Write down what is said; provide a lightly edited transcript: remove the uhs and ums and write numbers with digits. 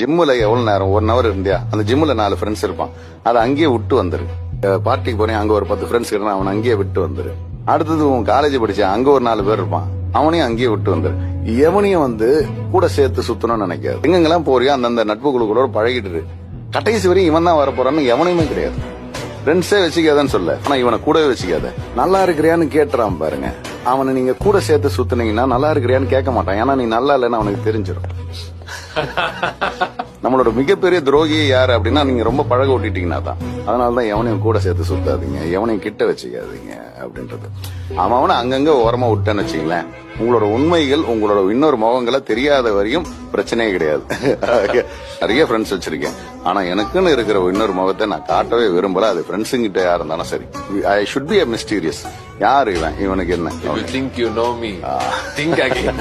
ஜிம்முல எவ்வளவு நேரம் 1 hour இருந்தியா அந்த ஜிம்முல 4 ஃப்ரெண்ட்ஸ் இருப்பான் அதை அங்கேயே விட்டு வந்துரு. பார்ட்டிக்கு போனேன் அங்க ஒரு 10 ஃப்ரெண்ட்ஸ் இருந்தா அவன் அங்கேயே விட்டு வந்துரு. அடுத்தது உன் காலேஜ் படிச்சேன் அங்க ஒரு 4 பேர் இருப்பான் அவனையும் அங்கேயே விட்டு வந்துரு. எவனையும் கூட சேர்த்து சுத்தணும்னு நினைக்காது. எங்கெங்கெல்லாம் போறியோ அந்தந்த நட்பு குழுக்களோட பழகிட்டு கடைசி வரையும் இவன் தான் வரப்போறான்னு எவனையுமே கிடையாது. ஃப்ரெண்ட்ஸே வச்சுக்காதன்னு சொல்ல, ஆனா இவனை கூடவே வச்சுக்காத. நல்லா இருக்கிறியான்னு கேட்டுறான் பாருங்க. அவனை நீங்க கூட சேர்த்து சுத்துனீங்கன்னா நல்லா இருக்கிறியான்னு கேட்க மாட்டான். ஏன்னா நீ நல்லா இல்லைன்னு அவனுக்கு தெரிஞ்சிடும். நம்மளோட மிகப்பெரிய துரோகியே யாரு அப்படின்னா நீங்க ரொம்ப பழக விட்டுட்டீங்கன்னா தான். அதனாலதான் எவனையும் கூட சேர்த்து சுத்தாதீங்க, எவனையும் கிட்ட வச்சுக்காதீங்க அப்படின்றது. அவனை அங்கங்க ஓரமா விட்டேன்னு வச்சுங்களேன், உங்களோட உண்மைகள் உங்களோட இன்னொரு முகங்களை தெரியாத வரையும் பிரச்சனையே கிடையாது. நிறைய ஃப்ரெண்ட்ஸ் வச்சிருக்கேன், ஆனா எனக்குன்னு இருக்கிற இன்னொரு முகத்தை நான் காட்டவே விரும்பல. அது ஃப்ரெண்ட்ஸுங்கிட்ட யார் இருந்தாலும் சரி. I should be a mysterious. யாரு இவன், இவனுக்கு என்ன? You think you know me. Think again.